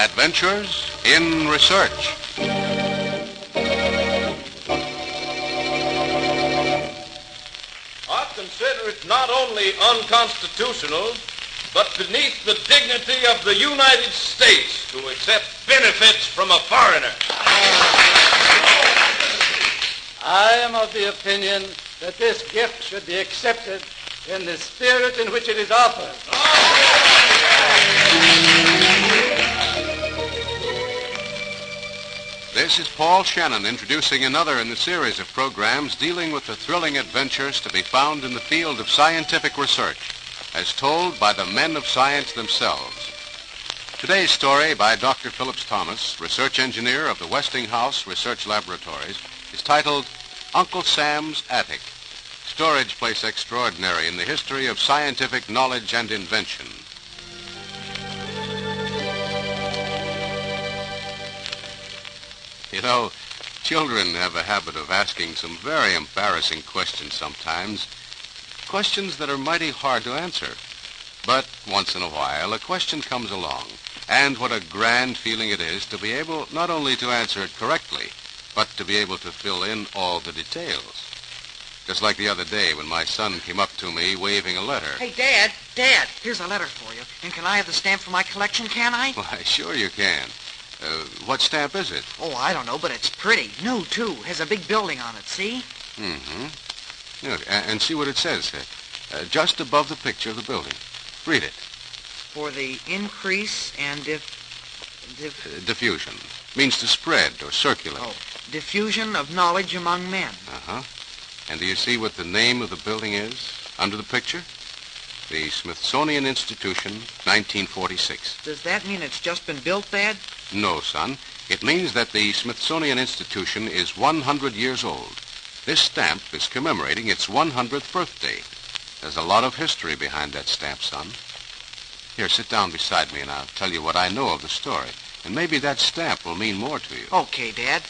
Adventures in Research. I consider it not only unconstitutional, but beneath the dignity of the United States to accept benefits from a foreigner. I am of the opinion that this gift should be accepted in the spirit in which it is offered. This is Paul Shannon introducing another in the series of programs dealing with the thrilling adventures to be found in the field of scientific research, as told by the men of science themselves. Today's story by Dr. Phillips Thomas, research engineer of the Westinghouse Research Laboratories, is titled Uncle Sam's Attic, storage place extraordinary in the history of scientific knowledge and invention. You know, children have a habit of asking some very embarrassing questions sometimes, questions that are mighty hard to answer. But once in a while, a question comes along, and what a grand feeling it is to be able not only to answer it correctly, but to be able to fill in all the details. Just like the other day when my son came up to me waving a letter. Hey, Dad, here's a letter for you. And can I have the stamp for my collection, can I? Why, sure you can. What stamp is it? Oh, I don't know, but it's pretty. New, too. Has a big building on it, see? Mm-hmm. Look, and see what it says. Just above the picture of the building. Read it. For the increase and diffusion. Means to spread or circulate. Oh, diffusion of knowledge among men. Uh-huh. And do you see what the name of the building is under the picture? The Smithsonian Institution, 1946. Does that mean it's just been built, Dad? No, son. It means that the Smithsonian Institution is 100 years old. This stamp is commemorating its 100th birthday. There's a lot of history behind that stamp, son. Here, sit down beside me and I'll tell you what I know of the story. And maybe that stamp will mean more to you. Okay, Dad.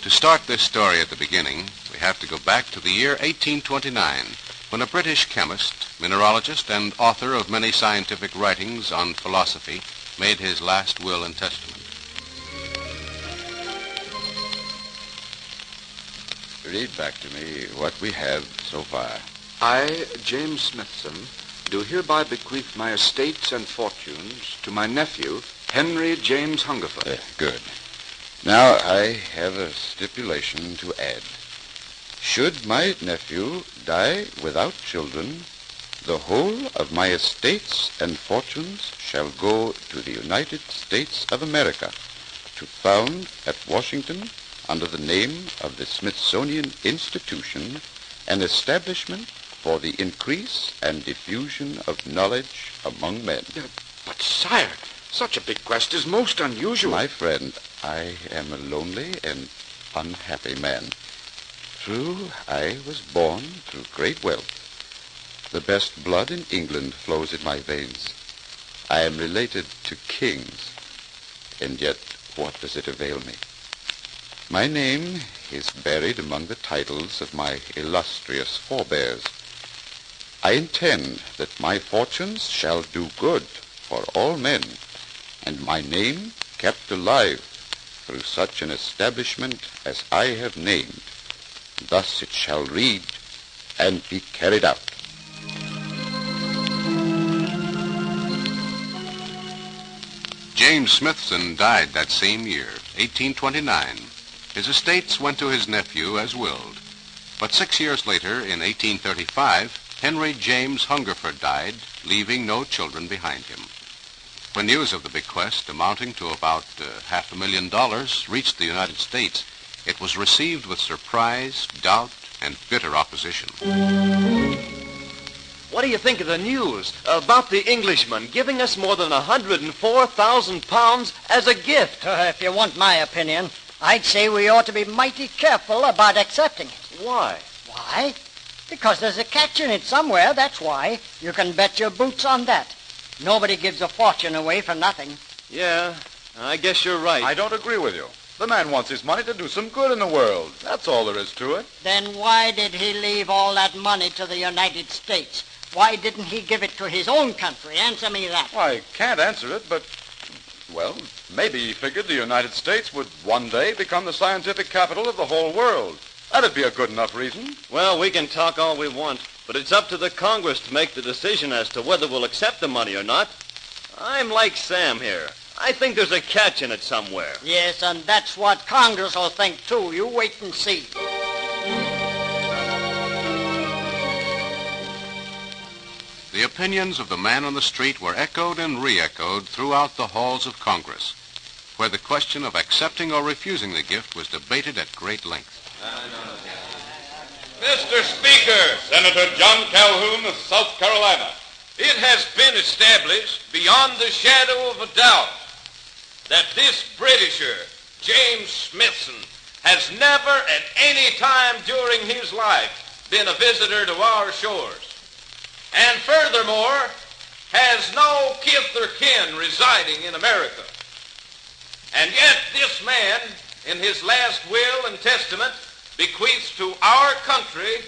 To start this story at the beginning, we have to go back to the year 1829, when a British chemist, mineralogist, and author of many scientific writings on philosophy made his last will and testament. Read back to me what we have so far. I, James Smithson, do hereby bequeath my estates and fortunes to my nephew, Henry James Hungerford. Good. Now, I have a stipulation to add. Should my nephew die without children, the whole of my estates and fortunes shall go to the United States of America to found at Washington, under the name of the Smithsonian Institution, an establishment for the increase and diffusion of knowledge among men. But, sire, such a bequest is most unusual. My friend, I am a lonely and unhappy man. True, I was born through great wealth. The best blood in England flows in my veins. I am related to kings, and yet what does it avail me? My name is buried among the titles of my illustrious forebears. I intend that my fortunes shall do good for all men, and my name kept alive through such an establishment as I have named. Thus it shall read and be carried out. James Smithson died that same year, 1829. His estates went to his nephew as willed. But 6 years later, in 1835, Henry James Hungerford died, leaving no children behind him. When news of the bequest, amounting to about $500,000, reached the United States, it was received with surprise, doubt, and bitter opposition. What do you think of the news about the Englishman giving us more than 104,000 pounds as a gift? If you want my opinion, I'd say we ought to be mighty careful about accepting it. Why? Why? Because there's a catch in it somewhere, that's why. You can bet your boots on that. Nobody gives a fortune away for nothing. Yeah, I guess you're right. I don't agree with you. The man wants his money to do some good in the world. That's all there is to it. Then why did he leave all that money to the United States? Why didn't he give it to his own country? Answer me that. Well, I can't answer it, but, well, maybe he figured the United States would one day become the scientific capital of the whole world. That'd be a good enough reason. Well, we can talk all we want, but it's up to the Congress to make the decision as to whether we'll accept the money or not. I'm like Sam here. I think there's a catch in it somewhere. Yes, and that's what Congress will think, too. You wait and see. The opinions of the man on the street were echoed and re-echoed throughout the halls of Congress, where the question of accepting or refusing the gift was debated at great length. Mr. Speaker, Senator John Calhoun of South Carolina. it has been established beyond the shadow of a doubt that this Britisher, James Smithson, has never at any time during his life been a visitor to our shores, and furthermore has no kith or kin residing in America. And yet this man, in his last will and testament, bequeaths to our country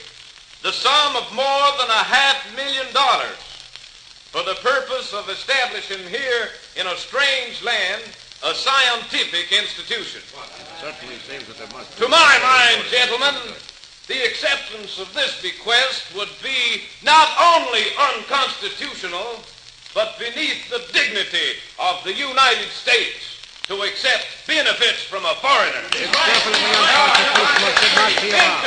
the sum of more than $500,000 for the purpose of establishing here in a strange land a scientific institution. Certainly seems that there must To my mind, gentlemen, the acceptance of this bequest would be not only unconstitutional, but beneath the dignity of the United States to accept benefits from a foreigner. It's definitely unconstitutional. It should not be allowed.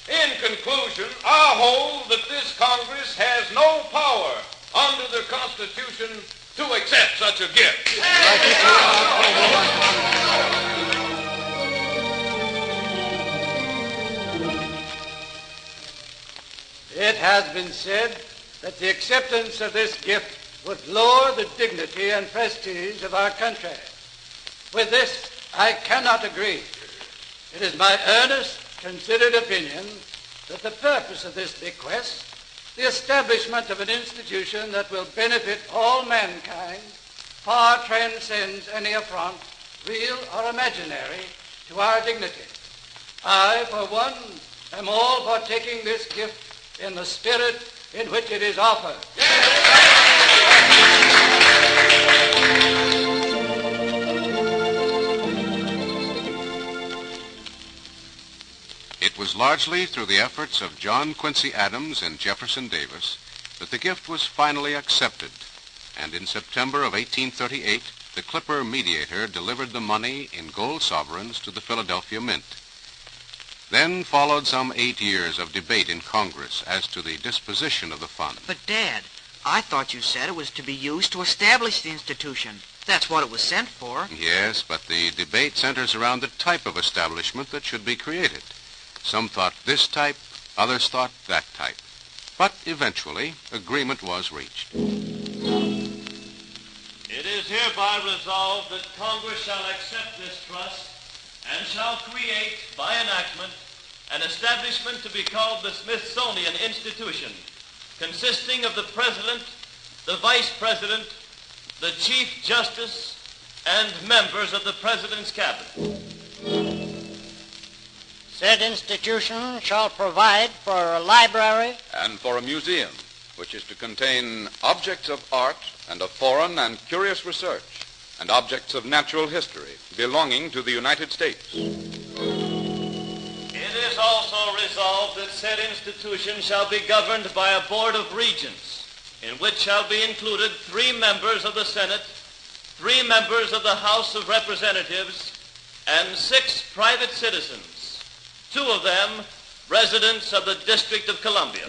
In conclusion, I hold that this Congress has no power under the Constitution to accept such a gift. It has been said that the acceptance of this gift would lower the dignity and prestige of our country. With this, I cannot agree. It is my earnest, considered opinion that the purpose of this bequest, the establishment of an institution that will benefit all mankind, far transcends any affront, real or imaginary, to our dignity. I, for one, am all for taking this gift in the spirit in which it is offered. It was largely through the efforts of John Quincy Adams and Jefferson Davis that the gift was finally accepted, and in September of 1838, the Clipper mediator delivered the money in gold sovereigns to the Philadelphia Mint. Then followed some 8 years of debate in Congress as to the disposition of the fund. But, Dad, I thought you said it was to be used to establish the institution. That's what it was sent for. Yes, but the debate centers around the type of establishment that should be created. Some thought this type, others thought that type. But eventually, agreement was reached. It is hereby resolved that Congress shall accept this trust and shall create, by enactment, an establishment to be called the Smithsonian Institution, consisting of the President, the Vice President, the Chief Justice, and members of the President's Cabinet. Said institution shall provide for a library And for a museum, which is to contain objects of art and of foreign and curious research, and objects of natural history belonging to the United States. It is also resolved that said institution shall be governed by a board of regents, in which shall be included 3 members of the Senate, 3 members of the House of Representatives, and 6 private citizens, 2 of them residents of the District of Columbia.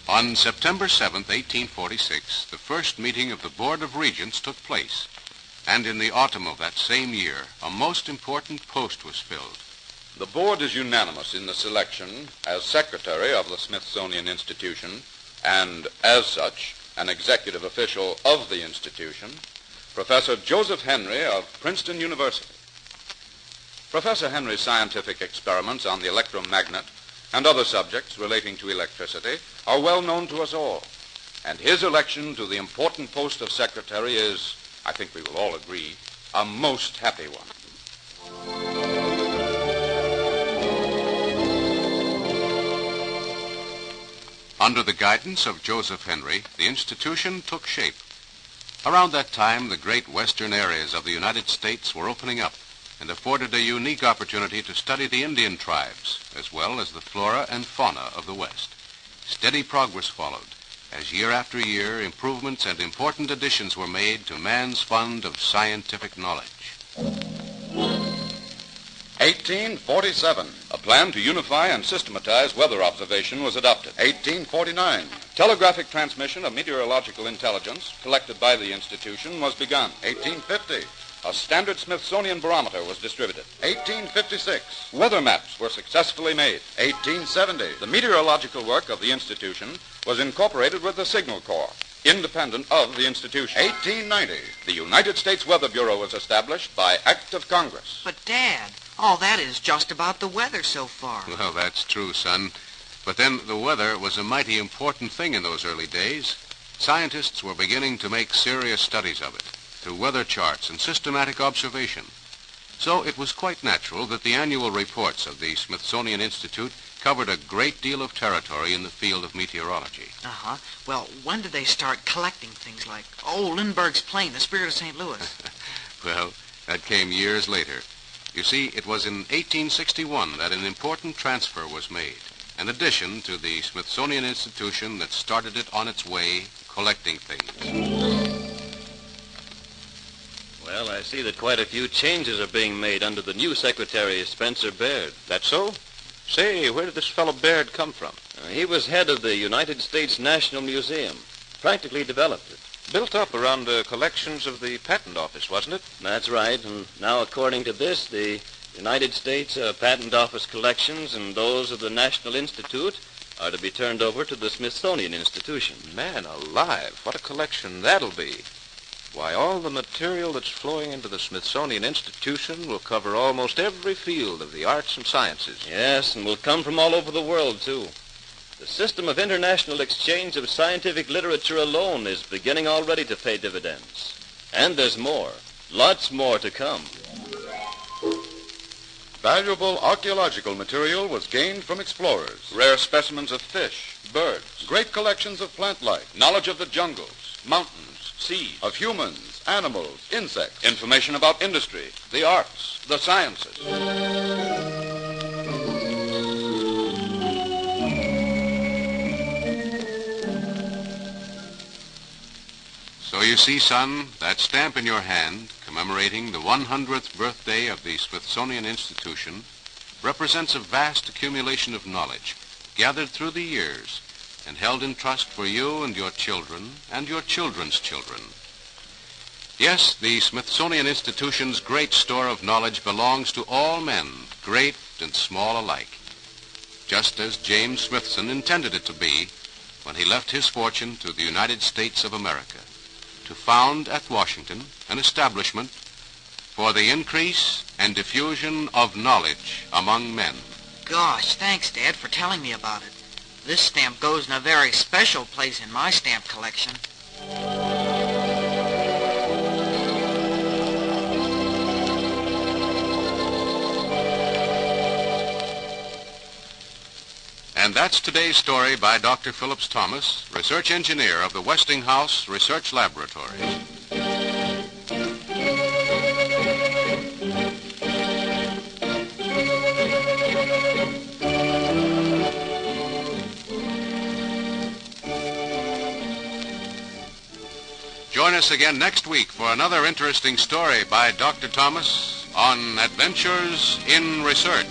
On September 7th, 1846, the first meeting of the Board of Regents took place, and in the autumn of that same year, a most important post was filled. The board is unanimous in the selection as secretary of the Smithsonian Institution, and as such, an executive official of the institution, Professor Joseph Henry of Princeton University. Professor Henry's scientific experiments on the electromagnet and other subjects relating to electricity are well known to us all, and his election to the important post of secretary is, I think we will all agree, a most happy one. Under the guidance of Joseph Henry, the institution took shape. Around that time, the great western areas of the United States were opening up and afforded a unique opportunity to study the Indian tribes, as well as the flora and fauna of the West. Steady progress followed, as year after year, improvements and important additions were made to man's fund of scientific knowledge. 1847. A plan to unify and systematize weather observation was adopted. 1849. Telegraphic transmission of meteorological intelligence collected by the institution was begun. 1850. A standard Smithsonian barometer was distributed. 1856. Weather maps were successfully made. 1870. The meteorological work of the institution was incorporated with the Signal Corps, independent of the institution. 1890. The United States Weather Bureau was established by Act of Congress. But, Dad, all that is just about the weather so far. Well, that's true, son. But then the weather was a mighty important thing in those early days. Scientists were beginning to make serious studies of it through weather charts and systematic observation. So it was quite natural that the annual reports of the Smithsonian Institute covered a great deal of territory in the field of meteorology. Uh-huh. Well, when did they start collecting things like, Lindbergh's plane, the Spirit of St. Louis? Well, that came years later. You see, it was in 1861 that an important transfer was made, an addition to the Smithsonian Institution that started it on its way collecting things. Well, I see that quite a few changes are being made under the new Secretary, Spencer Baird. That so? Say, where did this fellow Baird come from? He was head of the United States National Museum. Practically developed it. Built up around the collections of the Patent Office, wasn't it? That's right. And now, according to this, the United States Patent Office collections and those of the National Institute are to be turned over to the Smithsonian Institution. Man alive, what a collection that'll be. Why, all the material that's flowing into the Smithsonian Institution will cover almost every field of the arts and sciences. Yes, and will come from all over the world, too. The system of international exchange of scientific literature alone is beginning already to pay dividends. And there's more. Lots more to come. Valuable archaeological material was gained from explorers. Rare specimens of fish, birds, Great collections of plant life, knowledge of the jungles, mountains, seas, of humans, animals, insects. information about industry, the arts, the sciences. So you see, son, that stamp in your hand, commemorating the 100th birthday of the Smithsonian Institution, represents a vast accumulation of knowledge gathered through the years and held in trust for you and your children and your children's children. Yes, the Smithsonian Institution's great store of knowledge belongs to all men, great and small alike, just as James Smithson intended it to be when he left his fortune to the United States of America, to found at Washington an establishment for the increase and diffusion of knowledge among men. Gosh, thanks, Dad, for telling me about it. This stamp goes in a very special place in my stamp collection. And that's today's story by Dr. Phillips Thomas, research engineer of the Westinghouse Research Laboratories. Join us again next week for another interesting story by Dr. Thomas on Adventures in Research.